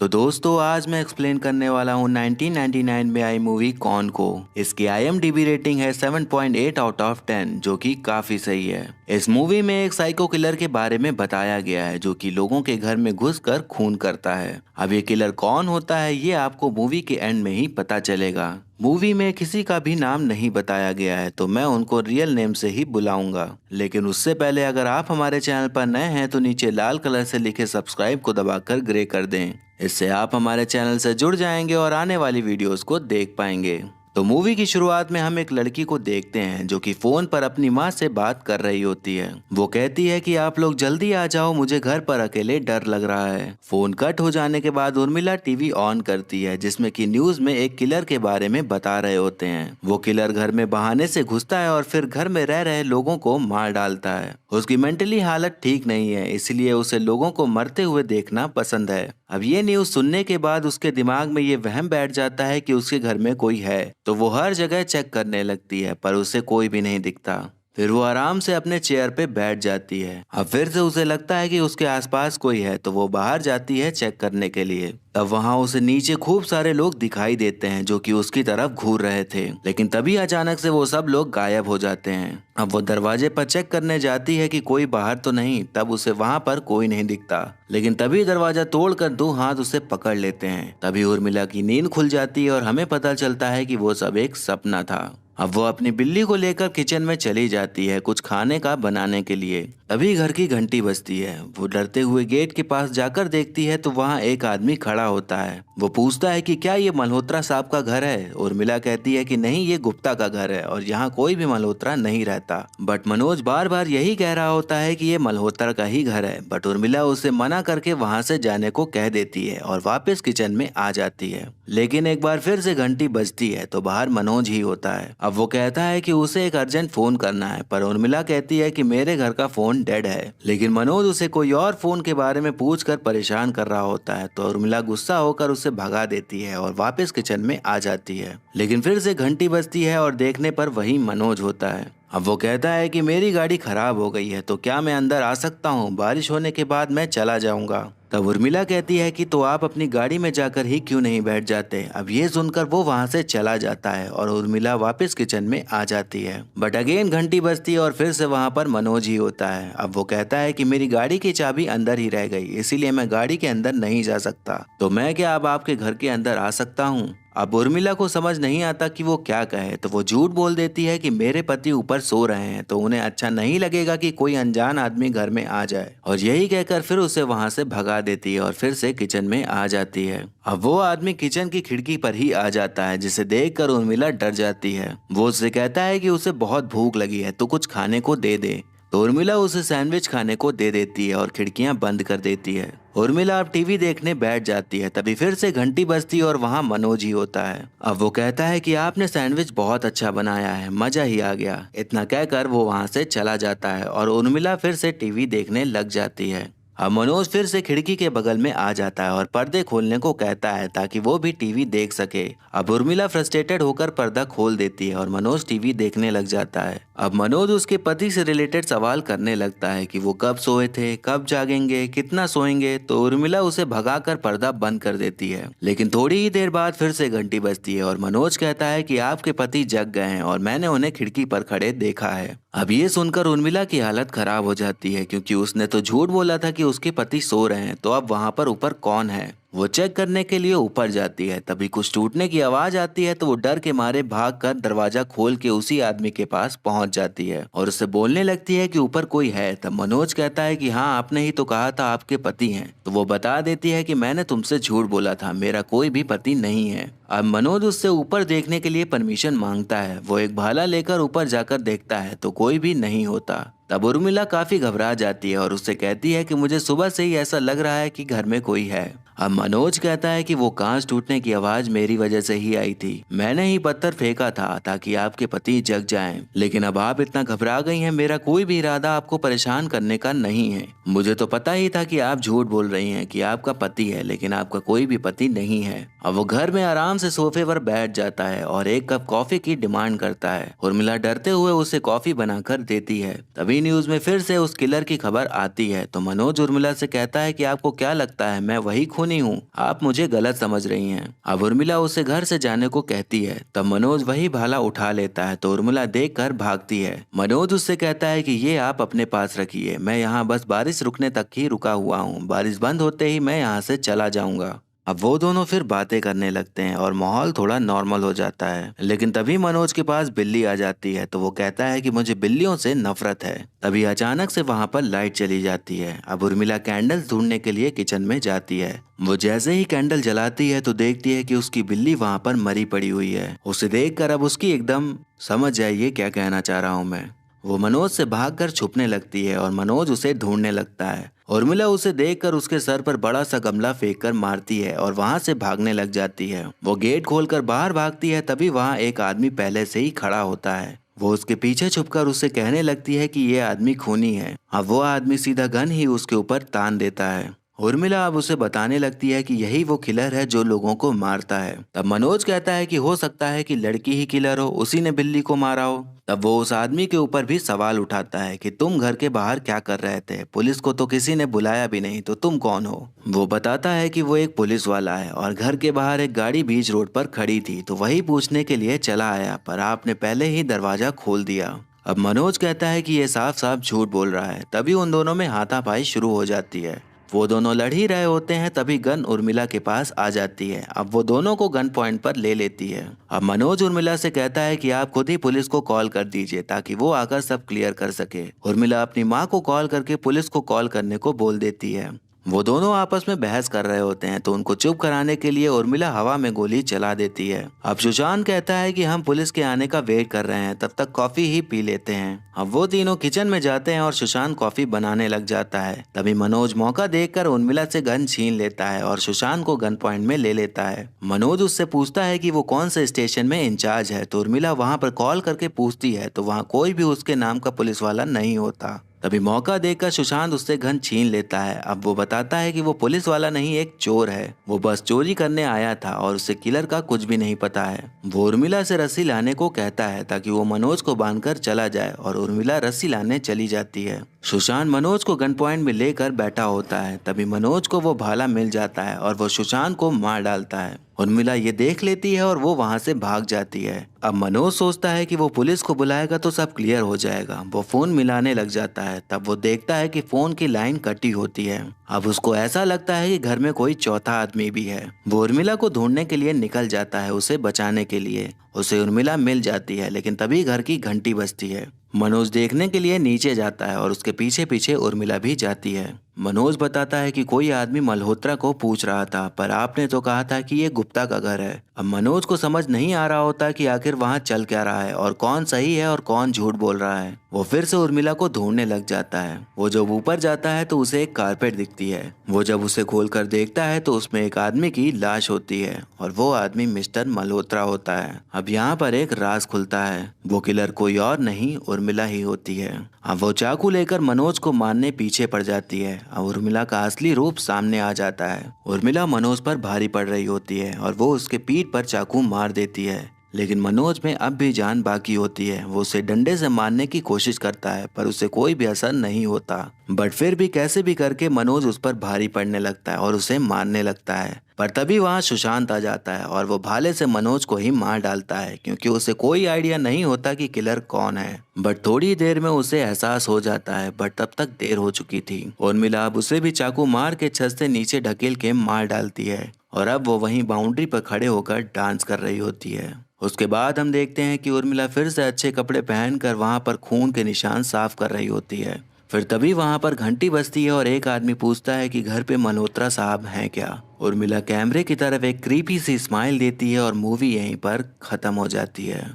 तो दोस्तों आज मैं एक्सप्लेन करने वाला हूँ 1999 में आई मूवी कौन को। इसकी IMDb रेटिंग है 7.8 आउट ऑफ 10 जो कि काफी सही है। इस मूवी में एक साइको किलर के बारे में बताया गया है जो कि लोगों के घर में घुसकर खून करता है। अब ये किलर कौन होता है ये आपको मूवी के एंड में ही पता चलेगा। मूवी में किसी का भी नाम नहीं बताया गया है तो मैं उनको रियल नेम से ही बुलाऊंगा। लेकिन उससे पहले अगर आप हमारे चैनल पर नए हैं तो नीचे लाल कलर से लिखे सब्सक्राइब को दबाकर ग्रे कर दें। इससे आप हमारे चैनल से जुड़ जाएंगे और आने वाली वीडियोस को देख पाएंगे। तो मूवी की शुरुआत में हम एक लड़की को देखते हैं जो कि फोन पर अपनी माँ से बात कर रही होती है। वो कहती है कि आप लोग जल्दी आ जाओ, मुझे घर पर अकेले डर लग रहा है। फोन कट हो जाने के बाद उर्मिला टीवी ऑन करती है जिसमें कि न्यूज में एक किलर के बारे में बता रहे होते हैं। वो किलर घर में बहाने से घुसता है और फिर घर में रह रहे लोगों को मार डालता है। उसकी मेंटली हालत ठीक नहीं है इसलिए उसे लोगों को मरते हुए देखना पसंद है। अब ये न्यूज सुनने के बाद उसके दिमाग में ये वहम बैठ जाता है कि उसके घर में कोई है, तो वो हर जगह चेक करने लगती है पर उसे कोई भी नहीं दिखता। फिर वो आराम से अपने चेयर पे बैठ जाती है। अब फिर से उसे लगता है कि उसके आसपास कोई है तो वो बाहर जाती है चेक करने के लिए। तब वहाँ उसे नीचे खूब सारे लोग दिखाई देते हैं जो कि उसकी तरफ घूर रहे थे, लेकिन तभी अचानक से वो सब लोग गायब हो जाते हैं। अब वो दरवाजे पर चेक करने जाती है कि कोई बाहर तो नहीं, तब उसे वहाँ पर कोई नहीं दिखता। लेकिन तभी दरवाजा तोड़कर दो हाथ उसे पकड़ लेते हैं। तभी उर्मिला की नींद खुल जाती है और हमें पता चलता है कि वो सब एक सपना था। अब वो अपनी बिल्ली को लेकर किचन में चली जाती है कुछ खाने का बनाने के लिए। तभी घर की घंटी बजती है। वो डरते हुए गेट के पास जाकर देखती है तो वहाँ एक आदमी खड़ा होता है। वो पूछता है कि क्या ये मल्होत्रा साहब का घर है। उर्मिला कहती है कि नहीं, ये गुप्ता का घर है और यहाँ कोई भी मल्होत्रा नहीं रहता। बट मनोज बार बार यही कह रहा होता है कि ये मल्होत्रा का ही घर है। बट उर्मिला उसे मना करके वहाँ से जाने को कह देती है और वापस किचन में आ जाती है। लेकिन एक बार फिर से घंटी बजती है तो बाहर मनोज ही होता है। अब वो कहता है कि उसे एक अर्जेंट फोन करना है पर उर्मिला कहती है कि मेरे घर का फोन डेड है। लेकिन मनोज उसे कोई और फोन के बारे में पूछकर परेशान कर रहा होता है तो उर्मिला गुस्सा होकर उसे भगा देती है और वापस किचन में आ जाती है। लेकिन फिर से घंटी बजती है और देखने पर वही मनोज होता है। अब वो कहता है कि मेरी गाड़ी खराब हो गई है तो क्या मैं अंदर आ सकता हूँ, बारिश होने के बाद मैं चला जाऊंगा। तब उर्मिला कहती है कि तो आप अपनी गाड़ी में जाकर ही क्यों नहीं बैठ जाते। अब ये सुनकर वो वहाँ से चला जाता है और उर्मिला वापस किचन में आ जाती है। बट अगेन घंटी बजती है और फिर से वहाँ पर मनोज ही होता है। अब वो कहता है कि मेरी गाड़ी की चाबी अंदर ही रह गई इसीलिए मैं गाड़ी के अंदर नहीं जा सकता, तो मैं क्या अब आपके घर के अंदर आ सकता हूँ। अब उर्मिला को समझ नहीं आता कि वो क्या कहे तो वो झूठ बोल देती है कि मेरे पति ऊपर सो रहे हैं तो उन्हें अच्छा नहीं लगेगा कि कोई अनजान आदमी घर में आ जाए, और यही कहकर फिर उसे वहां से भगा देती है और फिर से किचन में आ जाती है। अब वो आदमी किचन की खिड़की पर ही आ जाता है जिसे देखकर उर्मिला डर जाती है। वो उससे कहता है कि उसे बहुत भूख लगी है तो कुछ खाने को दे दे। तो उर्मिला उसे सैंडविच खाने को दे देती है और खिड़कियां बंद कर देती है। उर्मिला अब टीवी देखने बैठ जाती है। तभी फिर से घंटी बजती है और वहाँ मनोज ही होता है। अब वो कहता है कि आपने सैंडविच बहुत अच्छा बनाया है, मजा ही आ गया। इतना कहकर वो वहाँ से चला जाता है और उर्मिला फिर से टीवी देखने लग जाती है। अब मनोज फिर से खिड़की के बगल में आ जाता है और पर्दे खोलने को कहता है ताकि वो भी टीवी देख सके। अब उर्मिला फ्रस्ट्रेटेड होकर पर्दा खोल देती है और मनोज टीवी देखने लग जाता है। अब मनोज उसके पति से रिलेटेड सवाल करने लगता है कि वो कब सोए थे, कब जागेंगे, कितना सोएंगे। तो उर्मिला उसे भगाकर पर्दा बंद कर देती है। लेकिन थोड़ी ही देर बाद फिर से घंटी बजती है और मनोज कहता है कि आपके पति जग गए हैं और मैंने उन्हें खिड़की पर खड़े देखा है। अब ये सुनकर उर्मिला की हालत खराब हो जाती है क्योंकि उसने तो झूठ बोला था कि उसके पति सो रहे हैं, तो अब वहाँ पर ऊपर कौन है। वो चेक करने के लिए ऊपर जाती है। तभी कुछ टूटने की आवाज आती है तो वो डर के मारे भागकर दरवाजा खोल के उसी आदमी के पास पहुंच जाती है और उससे बोलने लगती है कि ऊपर कोई है। तब मनोज कहता है कि हाँ, आपने ही तो कहा था आपके पति हैं। तो वो बता देती है कि मैंने तुमसे झूठ बोला था, मेरा कोई भी पति नहीं है। अब मनोज उससे ऊपर देखने के लिए परमिशन मांगता है। वो एक भाला लेकर ऊपर जाकर देखता है तो कोई भी नहीं होता। तब उर्मिला काफी घबरा जाती है और उससे कहती है कि मुझे सुबह से ही ऐसा लग रहा है कि घर में कोई है। अब मनोज कहता है कि वो कांच टूटने की आवाज मेरी वजह से ही आई थी, मैंने ही पत्थर फेंका था ताकि आपके पति जग जाएं। लेकिन अब आप इतना घबरा गई हैं, मेरा कोई भी इरादा आपको परेशान करने का नहीं है। मुझे तो पता ही था कि आप झूठ बोल रही हैं कि आपका पति है, लेकिन आपका कोई भी पति नहीं है। अब वो घर में आराम से सोफे पर बैठ जाता है और एक कप कॉफी की डिमांड करता है। उर्मिला डरते हुए उसे कॉफी बनाकर देती है। तभी न्यूज में फिर से उस किलर की खबर आती है तो मनोज उर्मिला से कहता है कि आपको क्या लगता है मैं वही खून खूनी हूँ, आप मुझे गलत समझ रही हैं। अब उर्मिला उसे घर से जाने को कहती है। तब मनोज वही भाला उठा लेता है तो उर्मिला देखकर भागती है। मनोज उससे कहता है कि ये आप अपने पास रखिए, मैं यहाँ बस बारिश रुकने तक ही रुका हुआ हूँ, बारिश बंद होते ही मैं यहाँ से चला जाऊंगा। अब वो दोनों फिर बातें करने लगते हैं और माहौल थोड़ा नॉर्मल हो जाता है। लेकिन तभी मनोज के पास बिल्ली आ जाती है तो वो कहता है कि मुझे बिल्लियों से नफरत है। तभी अचानक से वहाँ पर लाइट चली जाती है। अब उर्मिला कैंडल्स ढूंढने के लिए किचन में जाती है। वो जैसे ही कैंडल जलाती है तो देखती है कि उसकी बिल्ली वहाँ पर मरी पड़ी हुई है। उसे देखकर अब उसकी एकदम समझ जाइए क्या कहना चाह रहा हूँ मैं। वो मनोज से भागकर छुपने लगती है और मनोज उसे ढूंढने लगता है। उर्मिला उसे देखकर उसके सर पर बड़ा सा गमला फेंक कर मारती है और वहां से भागने लग जाती है। वो गेट खोलकर बाहर भागती है तभी वहां एक आदमी पहले से ही खड़ा होता है। वो उसके पीछे छुपकर उससे कहने लगती है कि ये आदमी खूनी है। अब वो आदमी सीधा गन ही उसके ऊपर तान देता है। उर्मिला अब उसे बताने लगती है कि यही वो किलर है जो लोगों को मारता है। तब मनोज कहता है कि हो सकता है कि लड़की ही किलर हो, उसी ने बिल्ली को मारा हो। तब वो उस आदमी के ऊपर भी सवाल उठाता है कि तुम घर के बाहर क्या कर रहे थे, पुलिस को तो किसी ने बुलाया भी नहीं, तो तुम कौन हो। वो बताता है कि वो एक पुलिस वाला है और घर के बाहर एक गाड़ी बीच रोड पर खड़ी थी तो वही पूछने के लिए चला आया, पर आपने पहले ही दरवाजा खोल दिया। अब मनोज कहता है कि ये साफ साफ झूठ बोल रहा है। तभी उन दोनों में हाथापाई शुरू हो जाती है। वो दोनों लड़ ही रहे होते हैं तभी गन उर्मिला के पास आ जाती है। अब वो दोनों को गन पॉइंट पर ले लेती है। अब मनोज उर्मिला से कहता है कि आप खुद ही पुलिस को कॉल कर दीजिए ताकि वो आकर सब क्लियर कर सके। उर्मिला अपनी माँ को कॉल करके पुलिस को कॉल करने को बोल देती है। वो दोनों आपस में बहस कर रहे होते हैं तो उनको चुप कराने के लिए उर्मिला हवा में गोली चला देती है। अब सुशांत कहता है कि हम पुलिस के आने का वेट कर रहे हैं, तब तक कॉफी ही पी लेते हैं। अब वो तीनों किचन में जाते हैं और सुशांत कॉफी बनाने लग जाता है। तभी मनोज मौका देखकर उर्मिला से गन छीन लेता है और सुशांत को गन पॉइंट में ले लेता है। मनोज उससे पूछता है कि वो कौन से स्टेशन में इंचार्ज है तो उर्मिला वहाँ पर कॉल करके पूछती है तो वहाँ कोई भी उसके नाम का पुलिस वाला नहीं होता। तभी मौका देखकर सुशांत उससे गन छीन लेता है। अब वो बताता है कि वो पुलिस वाला नहीं, एक चोर है, वो बस चोरी करने आया था और उसे किलर का कुछ भी नहीं पता है। वो उर्मिला से रस्सी लाने को कहता है ताकि वो मनोज को बांधकर चला जाए और उर्मिला रस्सी लाने चली जाती है। सुशांत मनोज को गन पॉइंट में लेकर बैठा होता है। तभी मनोज को वो भाला मिल जाता है और वो सुशांत को मार डालता है। उर्मिला ये देख लेती है और वो वहां से भाग जाती है। अब मनोज सोचता है कि वो पुलिस को बुलाएगा तो सब क्लियर हो जाएगा। वो फोन मिलाने लग जाता है। तब वो देखता है कि फोन की लाइन कटी होती है। अब उसको ऐसा लगता है कि घर में कोई चौथा आदमी भी है। वो उर्मिला को ढूंढने के लिए निकल जाता है, उसे बचाने के लिए। उसे उर्मिला मिल जाती है लेकिन तभी घर की घंटी बजती है। मनोज देखने के लिए नीचे जाता है और उसके पीछे पीछे उर्मिला भी जाती है। मनोज बताता है कि कोई आदमी मल्होत्रा को पूछ रहा था, पर आपने तो कहा था कि ये गुप्ता का घर है। अब मनोज को समझ नहीं आ रहा होता कि आखिर वहाँ चल क्या रहा है और कौन सही है और कौन झूठ बोल रहा है। वो फिर से उर्मिला को ढूंढने लग जाता है। वो जब ऊपर जाता है तो उसे एक कारपेट दिखती है। वो जब उसे खोलकर देखता है तो उसमें एक आदमी की लाश होती है और वो आदमी मिस्टर मल्होत्रा होता है। अब यहाँ पर एक राज खुलता है, वो किलर कोई और नहीं उर्मिला ही होती है। अब वो चाकू लेकर मनोज को मारने पीछे पड़ जाती है। अब उर्मिला का असली रूप सामने आ जाता है। उर्मिला मनोज पर भारी पड़ रही होती है और वो उसके पीठ पर चाकू मार देती है। लेकिन मनोज में अब भी जान बाकी होती है। वो उसे डंडे से मारने की कोशिश करता है पर उसे कोई भी असर नहीं होता। बट फिर भी कैसे भी करके मनोज उस पर भारी पड़ने लगता है और उसे मारने लगता है। पर तभी वहाँ सुशांत आ जाता है और वो भाले से मनोज को ही मार डालता है क्योंकि उसे कोई आइडिया नहीं होता कि किलर कौन है। बट थोड़ी देर में उसे एहसास हो जाता है, बट तब तक देर हो चुकी थी। उर्मिला अब उसे भी चाकू मार के छत से नीचे ढकेल के मार डालती है और अब वो वहीं बाउंड्री पर खड़े होकर डांस कर रही होती है। उसके बाद हम देखते हैं कि उर्मिला फिर से अच्छे कपड़े पहनकर वहां पर खून के निशान साफ कर रही होती है। फिर तभी वहां पर घंटी बजती है और एक आदमी पूछता है कि घर पे मल्होत्रा साहब हैं क्या। उर्मिला कैमरे की तरफ एक क्रीपी सी स्माइल देती है और मूवी यहीं पर खत्म हो जाती है।